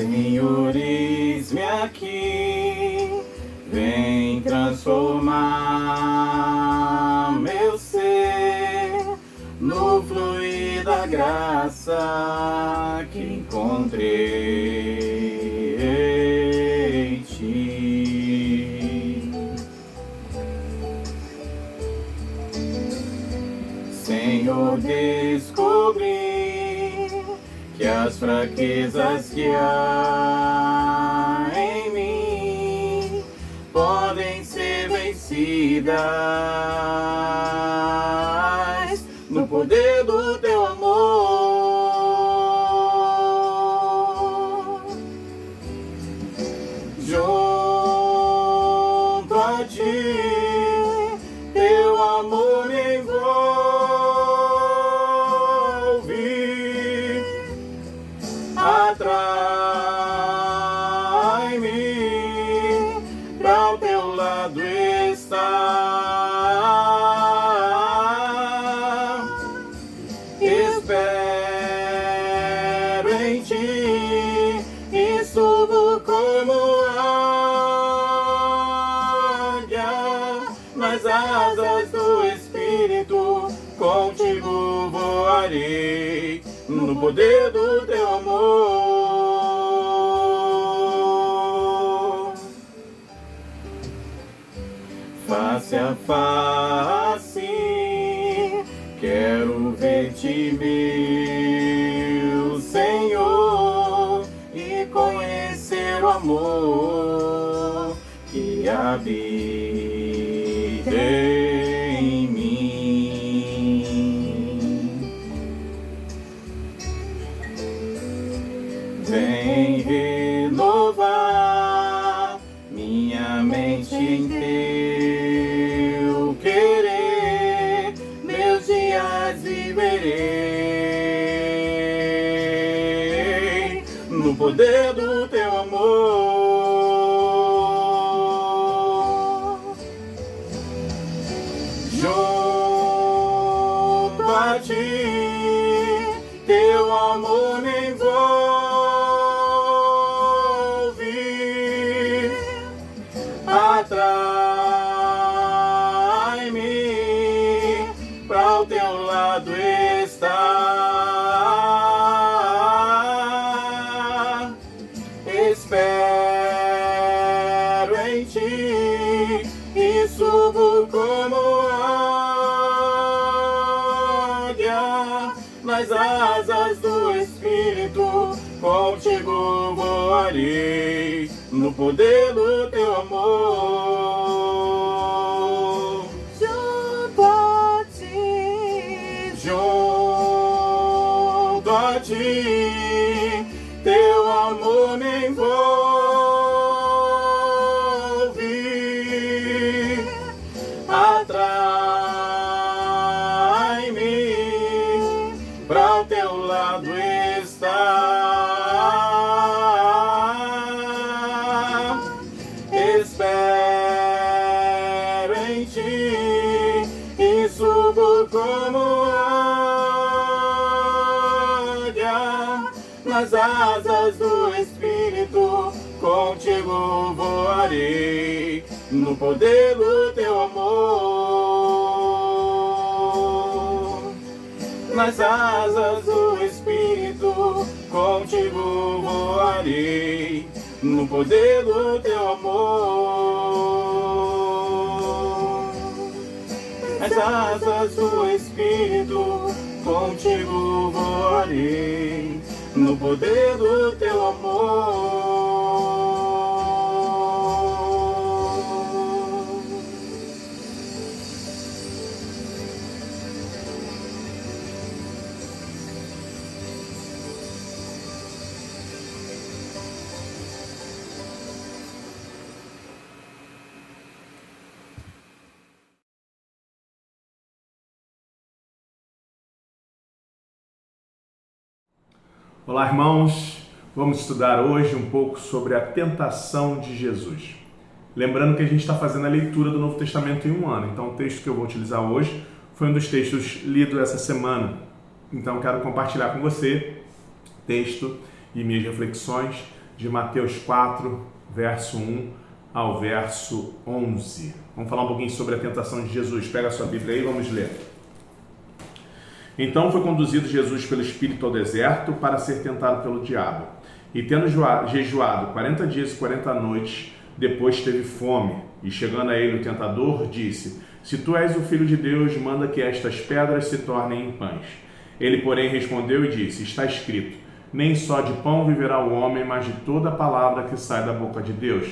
Senhor, eis-me aqui, vem transformar meu ser no fluir da graça que encontrei em ti. Senhor, descobri que as fraquezas que há em mim podem ser vencidas no poder do teu amor. Junto a ti, teu amor me envolve, atrai-me para o teu lado estar. Espero em ti e subo como águia nas asas do Espírito. Contigo voarei no poder do teu amor. Face a face, quero ver-te, meu Senhor, e conhecer o amor que habita em mim. Vem renovar minha mente em teu querer, meus dias viverei no poder do teu amor. Junto a ti, teu amor me envolve, atrai-me para o teu lado estar. Espero em ti e subo como águia nas asas do Espírito. Contigo voarei no poder do teu amor. Junto a ti, Junto a ti, teu amor me envolve, atrai-me para o teu lado estar. Espero em ti e subo como águia nas asas do Espírito. Contigo voarei no poder do teu amor. Nas asas do Espírito, contigo voarei no poder do teu amor. Nas asas do Espírito, contigo voarei no poder do teu amor. Olá, irmãos! Vamos estudar hoje um pouco sobre a tentação de Jesus. Lembrando que a gente está fazendo a leitura do Novo Testamento em um ano, então o texto que eu vou utilizar hoje foi um dos textos lidos essa semana. Então quero compartilhar com você texto e minhas reflexões de Mateus 4, verso 1 ao verso 11. Vamos falar um pouquinho sobre a tentação de Jesus. Pega a sua Bíblia aí e vamos ler. Então foi conduzido Jesus pelo Espírito ao deserto para ser tentado pelo diabo. E tendo jejuado 40 dias e 40 noites, depois teve fome. E chegando a ele o tentador, disse: Se tu és o Filho de Deus, manda que estas pedras se tornem em pães. Ele, porém, respondeu e disse: Está escrito, nem só de pão viverá o homem, mas de toda a palavra que sai da boca de Deus.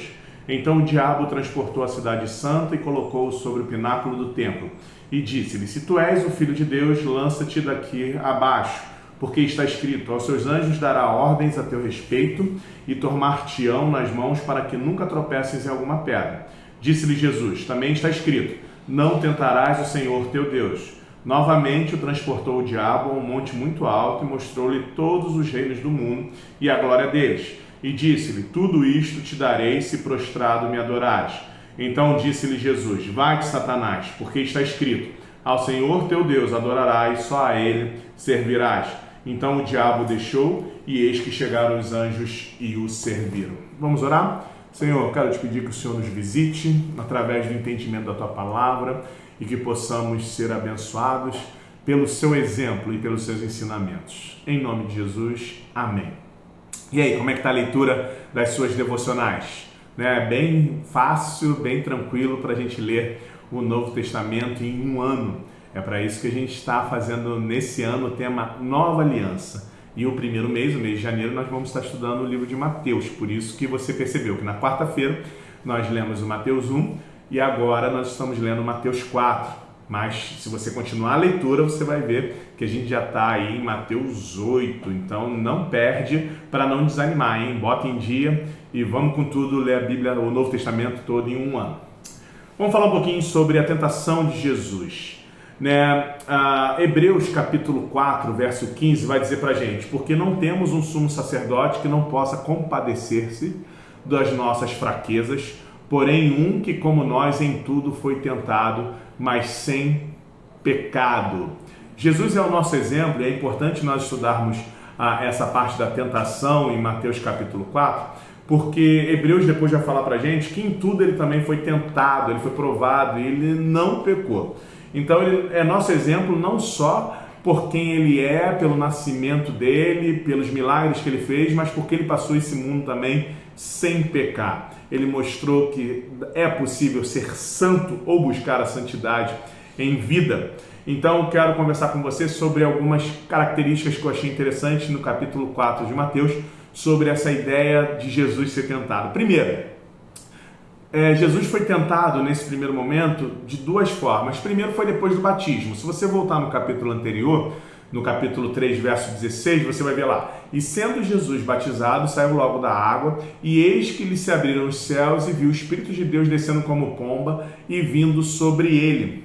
Então o diabo transportou a cidade santa e colocou-o sobre o pináculo do templo. E disse-lhe: Se tu és o Filho de Deus, lança-te daqui abaixo, porque está escrito: Aos seus anjos dará ordens a teu respeito e tomar-te-ão nas mãos para que nunca tropeces em alguma pedra. Disse-lhe Jesus: Também está escrito: Não tentarás o Senhor teu Deus. Novamente o transportou o diabo a um monte muito alto e mostrou-lhe todos os reinos do mundo e a glória deles. E disse-lhe: Tudo isto te darei se prostrado me adorares. Então disse-lhe Jesus: Vai-te, Satanás, porque está escrito: Ao Senhor teu Deus adorarás, só a ele servirás. Então o diabo deixou, e eis que chegaram os anjos e o serviram. Vamos orar? Senhor, eu quero te pedir que o Senhor nos visite através do entendimento da tua palavra e que possamos ser abençoados pelo seu exemplo e pelos seus ensinamentos. Em nome de Jesus, amém. E aí, como é que está a leitura das suas devocionais? Bem fácil, bem tranquilo para a gente ler o Novo Testamento em um ano. É para isso que a gente está fazendo nesse ano o tema Nova Aliança. E o primeiro mês, o mês de janeiro, nós vamos estar estudando o livro de Mateus. Por isso que você percebeu que na quarta-feira nós lemos o Mateus 1 e agora nós estamos lendo Mateus 4. Mas se você continuar a leitura, você vai ver que a gente já está aí em Mateus 8. Então não perde para não desanimar, hein? Bota em dia e vamos com tudo ler a Bíblia, o Novo Testamento todo em um ano. Vamos falar um pouquinho sobre a tentação de Jesus. Hebreus capítulo 4, verso 15 vai dizer para a gente: Porque não temos um sumo sacerdote que não possa compadecer-se das nossas fraquezas, porém um que como nós em tudo foi tentado, mas sem pecado. Jesus é o nosso exemplo e é importante nós estudarmos essa parte da tentação em Mateus capítulo 4, porque Hebreus depois vai falar para a gente que em tudo ele também foi tentado, ele foi provado e ele não pecou. Então ele é nosso exemplo não só por quem ele é, pelo nascimento dele, pelos milagres que ele fez, mas porque ele passou esse mundo também sem pecar. Ele mostrou que é possível ser santo ou buscar a santidade em vida. Então eu quero conversar com você sobre algumas características que eu achei interessantes no capítulo 4 de Mateus, sobre essa ideia de Jesus ser tentado. Primeiro, Jesus foi tentado nesse primeiro momento de duas formas. Primeiro foi depois do batismo. Se você voltar no capítulo anterior, no capítulo 3, verso 16, você vai ver lá: E sendo Jesus batizado, saiu logo da água, e eis que lhe se abriram os céus, e viu o Espírito de Deus descendo como pomba e vindo sobre ele.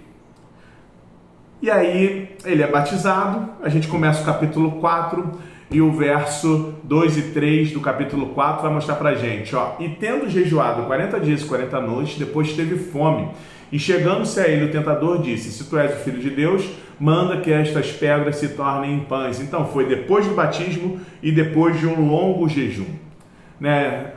E aí ele é batizado. A gente começa o capítulo 4 e o verso 2 e 3 do capítulo 4 vai mostrar pra gente, E tendo jejuado 40 dias e 40 noites, depois teve fome. E chegando-se a ele, o tentador disse: Se tu és o Filho de Deus, manda que estas pedras se tornem em pães. Então foi depois do batismo e depois de um longo jejum.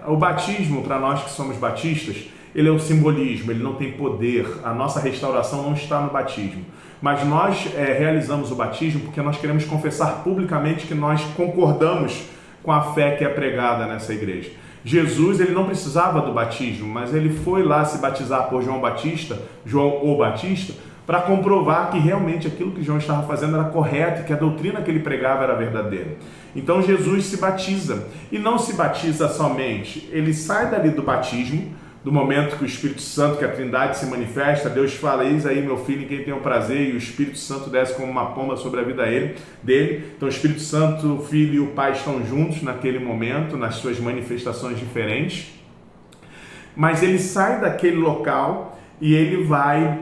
O batismo, para nós que somos batistas, ele é um simbolismo, ele não tem poder. A nossa restauração não está no batismo. Mas nós realizamos o batismo porque nós queremos confessar publicamente que nós concordamos com a fé que é pregada nessa igreja. Jesus, ele não precisava do batismo, mas ele foi lá se batizar por João o Batista, para comprovar que realmente aquilo que João estava fazendo era correto, que a doutrina que ele pregava era verdadeira. Então Jesus se batiza, e não se batiza somente, ele sai dali do batismo, do momento que o Espírito Santo, que a Trindade se manifesta, Deus fala: Eis aí meu filho em quem tenho prazer, e o Espírito Santo desce como uma pomba sobre a vida dele. Então o Espírito Santo, o Filho e o Pai estão juntos naquele momento, nas suas manifestações diferentes. Mas ele sai daquele local e ele vai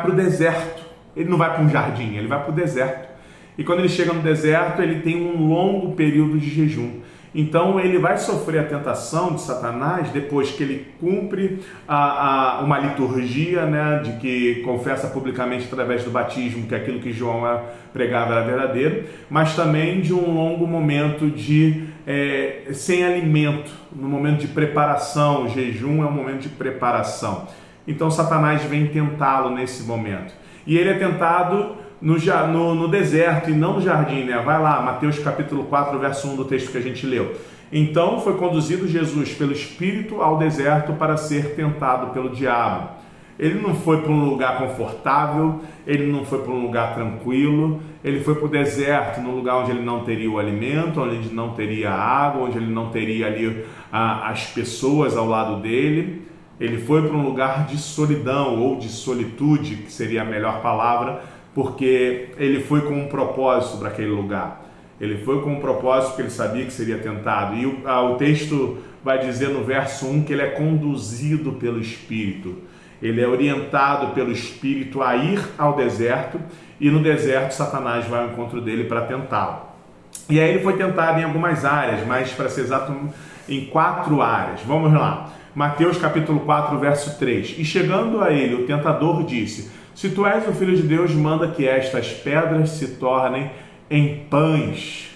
para o deserto. Ele não vai para um jardim, ele vai para o deserto. E quando ele chega no deserto, ele tem um longo período de jejum. Então ele vai sofrer a tentação de Satanás depois que ele cumpre uma liturgia, de que confessa publicamente através do batismo que aquilo que João pregava era verdadeiro, mas também de um longo momento de sem alimento, no momento de preparação. O jejum é um momento de preparação. Então Satanás vem tentá-lo nesse momento. E ele é tentado no deserto e não no jardim, né? Vai lá, Mateus capítulo 4, verso 1 do texto que a gente leu. Então foi conduzido Jesus pelo Espírito ao deserto para ser tentado pelo diabo. Ele não foi para um lugar confortável, ele não foi para um lugar tranquilo, ele foi para o deserto, num lugar onde ele não teria o alimento, onde ele não teria água, onde ele não teria ali as pessoas ao lado dele. Ele foi para um lugar de solidão ou de solitude, que seria a melhor palavra, porque ele foi com um propósito para aquele lugar. Ele foi com um propósito porque ele sabia que seria tentado. E o texto vai dizer no verso 1 que ele é conduzido pelo Espírito. Ele é orientado pelo Espírito a ir ao deserto, e no deserto Satanás vai ao encontro dele para tentá-lo. E aí ele foi tentado em algumas áreas, mas para ser exato, em 4 áreas. Vamos lá. Mateus capítulo 4, verso 3. E chegando a ele, o tentador disse: se tu és o Filho de Deus, manda que estas pedras se tornem em pães.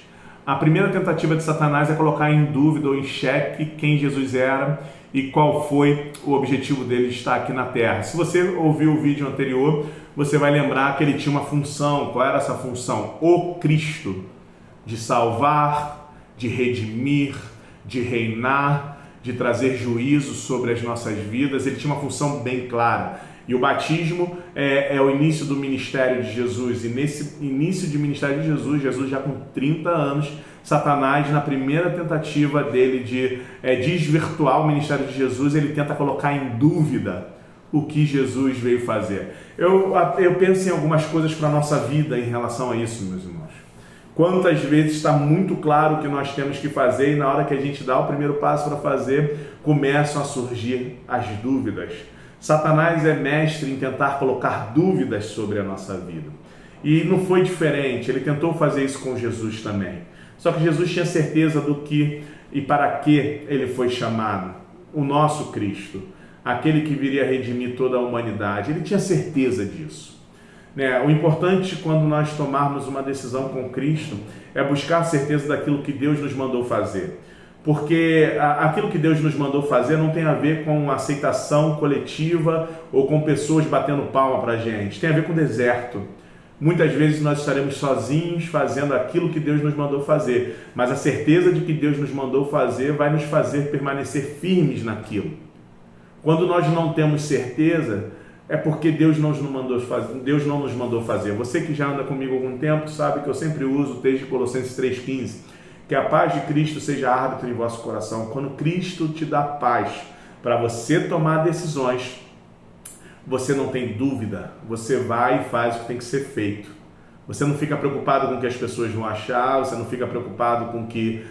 A primeira tentativa de Satanás é colocar em dúvida ou em xeque quem Jesus era e qual foi o objetivo dele de estar aqui na Terra. Se você ouviu o vídeo anterior, você vai lembrar que ele tinha uma função. Qual era essa função? O Cristo, de salvar, de redimir, de reinar, de trazer juízo sobre as nossas vidas. Ele tinha uma função bem clara. E o batismo é o início do ministério de Jesus. E nesse início de ministério de Jesus, Jesus já com 30 anos, Satanás, na primeira tentativa dele de desvirtuar o ministério de Jesus, ele tenta colocar em dúvida o que Jesus veio fazer. Eu penso em algumas coisas para a nossa vida em relação a isso, meus irmãos. Quantas vezes está muito claro o que nós temos que fazer e na hora que a gente dá o primeiro passo para fazer, começam a surgir as dúvidas. Satanás é mestre em tentar colocar dúvidas sobre a nossa vida. E não foi diferente, ele tentou fazer isso com Jesus também. Só que Jesus tinha certeza do que e para que ele foi chamado. O nosso Cristo, aquele que viria redimir toda a humanidade, ele tinha certeza disso. O importante quando nós tomarmos uma decisão com Cristo é buscar a certeza daquilo que Deus nos mandou fazer. Porque aquilo que Deus nos mandou fazer não tem a ver com aceitação coletiva ou com pessoas batendo palma para a gente. Tem a ver com o deserto. Muitas vezes nós estaremos sozinhos fazendo aquilo que Deus nos mandou fazer. Mas a certeza de que Deus nos mandou fazer vai nos fazer permanecer firmes naquilo. Quando nós não temos certeza, é porque Deus não nos mandou fazer. Você que já anda comigo há algum tempo sabe que eu sempre uso o texto de Colossenses 3,15. Que a paz de Cristo seja árbitro em vosso coração. Quando Cristo te dá paz para você tomar decisões, você não tem dúvida, você vai e faz o que tem que ser feito. Você não fica preocupado com o que as pessoas vão achar, você não fica preocupado com que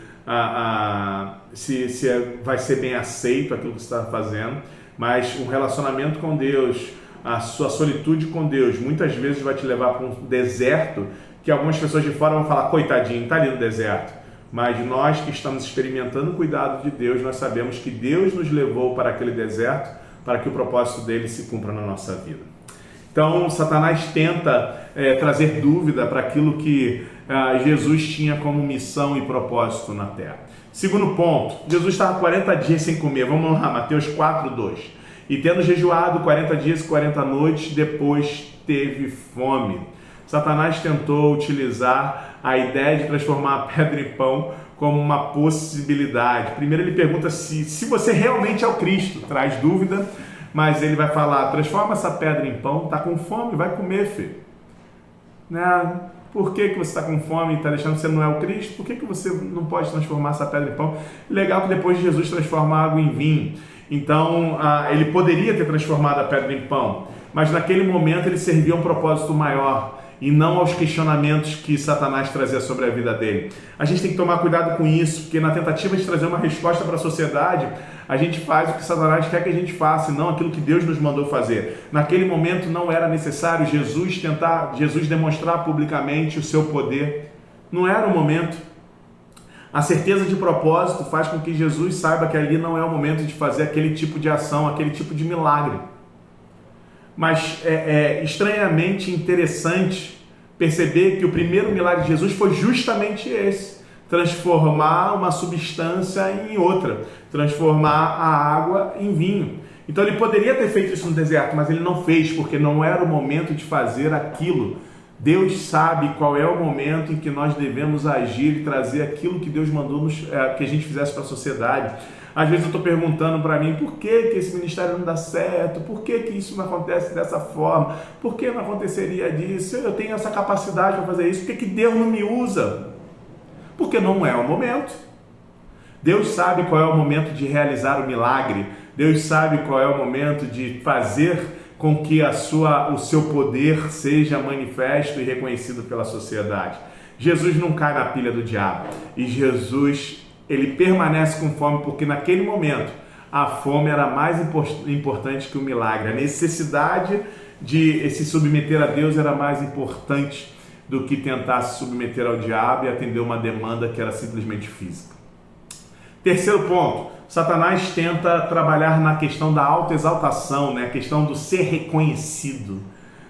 se vai ser bem aceito aquilo que você está fazendo, mas um relacionamento com Deus, a sua solitude com Deus, muitas vezes vai te levar para um deserto que algumas pessoas de fora vão falar, coitadinho, está ali no deserto. Mas nós que estamos experimentando o cuidado de Deus, nós sabemos que Deus nos levou para aquele deserto para que o propósito dele se cumpra na nossa vida. Então, Satanás tenta trazer dúvida para aquilo que Jesus tinha como missão e propósito na terra. Segundo ponto, Jesus estava 40 dias sem comer. Vamos lá, Mateus 4:2. E tendo jejuado 40 dias e 40 noites, depois teve fome. Satanás tentou utilizar a ideia de transformar a pedra em pão como uma possibilidade. Primeiro ele pergunta se você realmente é o Cristo, traz dúvida, mas ele vai falar, transforma essa pedra em pão, está com fome, vai comer, filho. Por que você está com fome e está deixando que você não é o Cristo? Por que você não pode transformar essa pedra em pão? Legal que depois Jesus transforma a água em vinho. Então, ele poderia ter transformado a pedra em pão, mas naquele momento ele servia a um propósito maior e não aos questionamentos que Satanás trazia sobre a vida dele. A gente tem que tomar cuidado com isso, porque na tentativa de trazer uma resposta para a sociedade, a gente faz o que Satanás quer que a gente faça, e não aquilo que Deus nos mandou fazer. Naquele momento não era necessário Jesus demonstrar publicamente o seu poder. Não era o momento. A certeza de propósito faz com que Jesus saiba que ali não é o momento de fazer aquele tipo de ação, aquele tipo de milagre. Mas é estranhamente interessante perceber que o primeiro milagre de Jesus foi justamente esse. transformar uma substância em outra, transformar a água em vinho. Então ele poderia ter feito isso no deserto, mas ele não fez, porque não era o momento de fazer aquilo. Deus sabe qual é o momento em que nós devemos agir e trazer aquilo que Deus mandou que a gente fizesse para a sociedade. Às vezes eu estou perguntando para mim, por que esse ministério não dá certo? Por que isso não acontece dessa forma? Por que não aconteceria disso? Eu tenho essa capacidade para fazer isso, por que Deus não me usa? Porque não é o momento. Deus sabe qual é o momento de realizar o milagre. Deus sabe qual é o momento de fazer com que o seu poder seja manifesto e reconhecido pela sociedade. Jesus não cai na pilha do diabo. E Jesus, ele permanece com fome porque naquele momento a fome era mais importante que o milagre. A necessidade de se submeter a Deus era mais importante do que tentar se submeter ao diabo e atender uma demanda que era simplesmente física. Terceiro ponto, Satanás tenta trabalhar na questão da autoexaltação, né? A questão do ser reconhecido.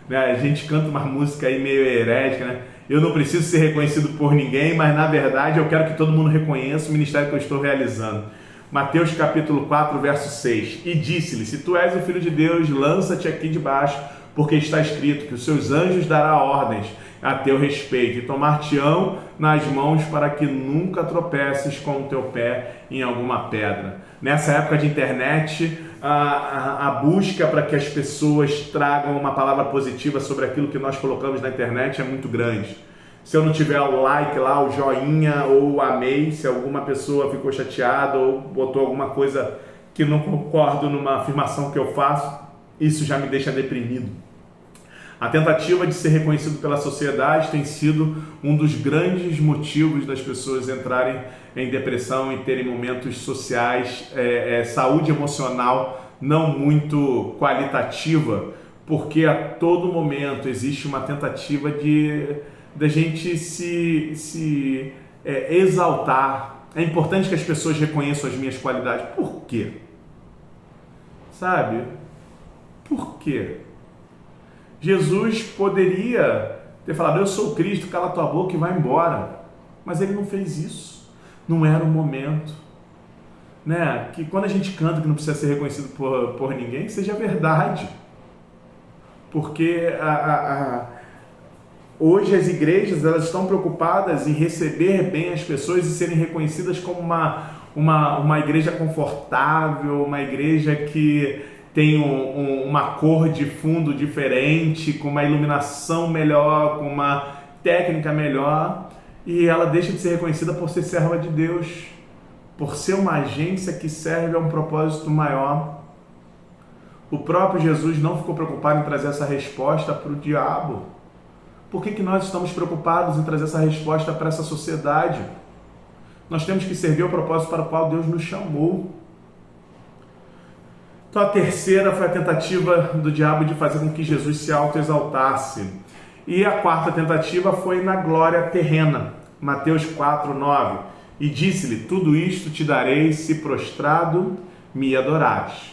Né? A gente canta uma música aí meio herética, né? Eu não preciso ser reconhecido por ninguém, mas na verdade eu quero que todo mundo reconheça o ministério que eu estou realizando. Mateus capítulo 4, verso 6. E disse-lhe, se tu és o Filho de Deus, lança-te aqui debaixo, porque está escrito que os seus anjos dará ordens a teu respeito e tomar-te-ão nas mãos para que nunca tropeces com o teu pé em alguma pedra. Nessa época de internet, a busca para que as pessoas tragam uma palavra positiva sobre aquilo que nós colocamos na internet é muito grande. Se eu não tiver o like lá, o joinha ou o amei, se alguma pessoa ficou chateada ou botou alguma coisa que não concordo numa afirmação que eu faço, isso já me deixa deprimido. A tentativa de ser reconhecido pela sociedade tem sido um dos grandes motivos das pessoas entrarem em depressão e terem momentos sociais, saúde emocional não muito qualitativa, porque a todo momento existe uma tentativa de gente se exaltar. É importante que as pessoas reconheçam as minhas qualidades. Por quê? Sabe? Por quê? Jesus poderia ter falado, eu sou Cristo, cala tua boca e vai embora. Mas ele não fez isso. Não era o momento. Né? Que quando a gente canta que não precisa ser reconhecido por ninguém, que seja verdade. Porque hoje as igrejas elas estão preocupadas em receber bem as pessoas e serem reconhecidas como uma igreja confortável, uma igreja que tem uma cor de fundo diferente, com uma iluminação melhor, com uma técnica melhor, e ela deixa de ser reconhecida por ser serva de Deus, por ser uma agência que serve a um propósito maior. O próprio Jesus não ficou preocupado em trazer essa resposta para o diabo. Por que nós estamos preocupados em trazer essa resposta para essa sociedade? Nós temos que servir ao propósito para o qual Deus nos chamou. Então a terceira foi a tentativa do diabo de fazer com que Jesus se autoexaltasse. E a quarta tentativa foi na glória terrena. Mateus 4, 9. E disse-lhe, tudo isto te darei se prostrado me adorares.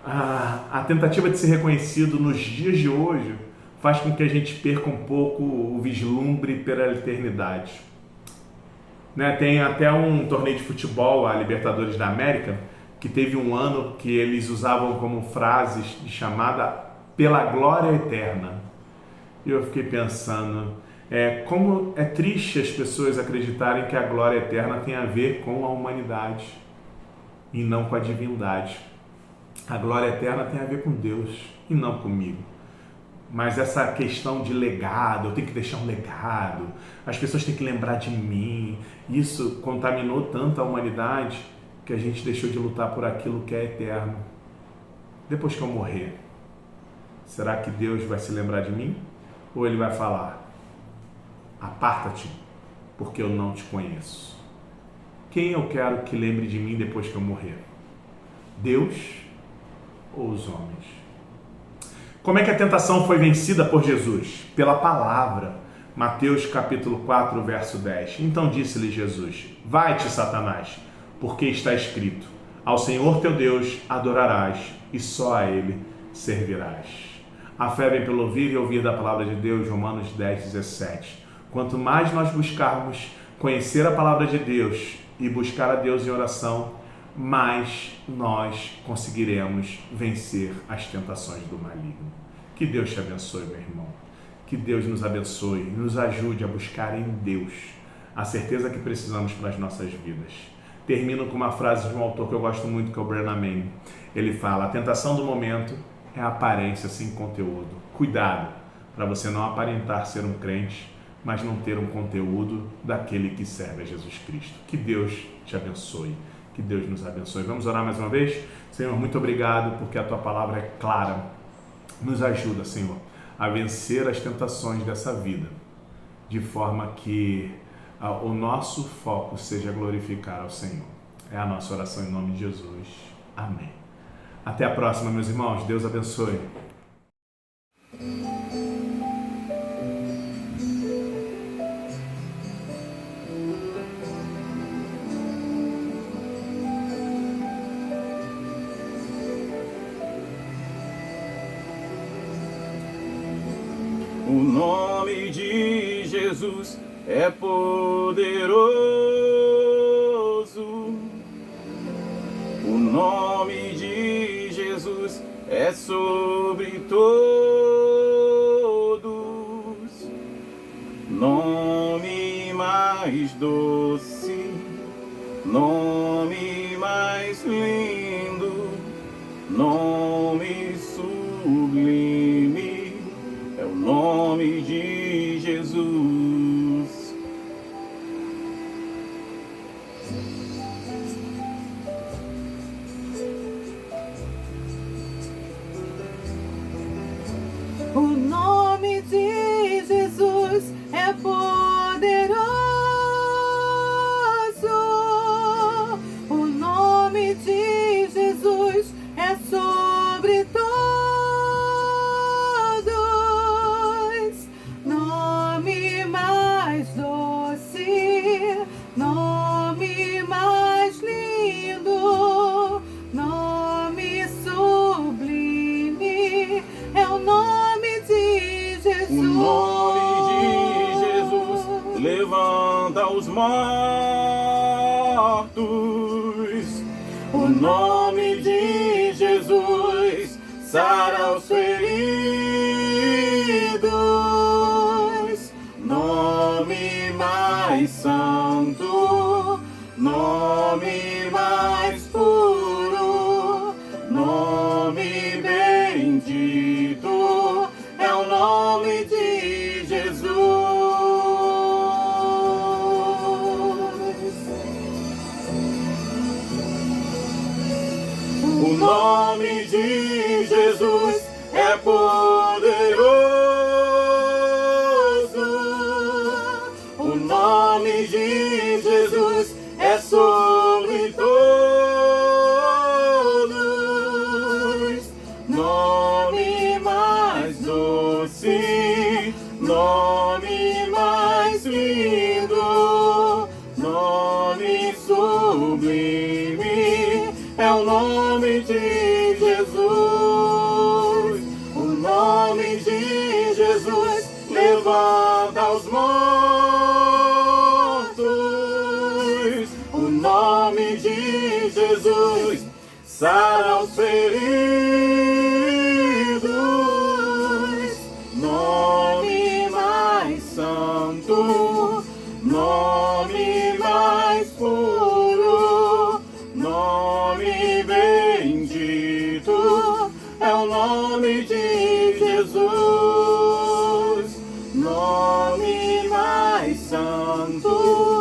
A tentativa de ser reconhecido nos dias de hoje faz com que a gente perca um pouco o vislumbre pela eternidade. Né? Tem até um torneio de futebol, a Libertadores da América, que teve um ano que eles usavam como frases de chamada pela glória eterna. E eu fiquei pensando, como é triste as pessoas acreditarem que a glória eterna tem a ver com a humanidade e não com a divindade. A glória eterna tem a ver com Deus e não comigo. Mas essa questão de legado, eu tenho que deixar um legado, as pessoas têm que lembrar de mim, isso contaminou tanto a humanidade que a gente deixou de lutar por aquilo que é eterno. Depois que eu morrer, será que Deus vai se lembrar de mim? Ou ele vai falar, aparta-te, porque eu não te conheço? Quem eu quero que lembre de mim depois que eu morrer? Deus ou os homens? Como é que a tentação foi vencida por Jesus? Pela palavra. Mateus capítulo 4, verso 10. Então disse-lhe Jesus, vai-te, Satanás, porque está escrito, ao Senhor teu Deus adorarás e só a Ele servirás. A fé vem pelo ouvir e ouvir da palavra de Deus, Romanos 10, 17. Quanto mais nós buscarmos conhecer a palavra de Deus e buscar a Deus em oração, mais nós conseguiremos vencer as tentações do maligno. Que Deus te abençoe, meu irmão. Que Deus nos abençoe, nos ajude a buscar em Deus a certeza que precisamos para as nossas vidas. Termino com uma frase de um autor que eu gosto muito, que é o Brennan Manning. Ele fala: a tentação do momento é a aparência sem conteúdo. Cuidado para você não aparentar ser um crente, mas não ter um conteúdo daquele que serve a Jesus Cristo. Que Deus te abençoe. Que Deus nos abençoe. Vamos orar mais uma vez? Senhor, muito obrigado porque a Tua palavra é clara. Nos ajuda, Senhor, a vencer as tentações dessa vida, de forma que o nosso foco seja glorificar ao Senhor. É a nossa oração em nome de Jesus. Amém. Até a próxima, meus irmãos. Deus abençoe. O nome de Jesus é poderoso. O nome de Jesus é sobre todos. Nome mais doce, nome mais lindo, nome sublime, é o nome de Jesus. O nome de Jesus é poderoso. O nome de Jesus é sobre todos. Nome mais doce, nome mais lindo, nome sublime, é o nome de Jesus. O nome de Jesus levanta os mortos. O nome de Jesus sara os feridos. Nome mais santo, nome mais puro, nome bendito, é o nome de Jesus. O nome de Jesus é poderoso. O nome de Jesus é sobre todos. Nome mais doce, nome mais lindo, nome sublime, é o nome de Jesus. O nome de Jesus levanta os mortos. O nome de Jesus sara os feridos. Nome mais santo, nome mais puro, nome bendito, é o nome de Jesus. Nome mais santo,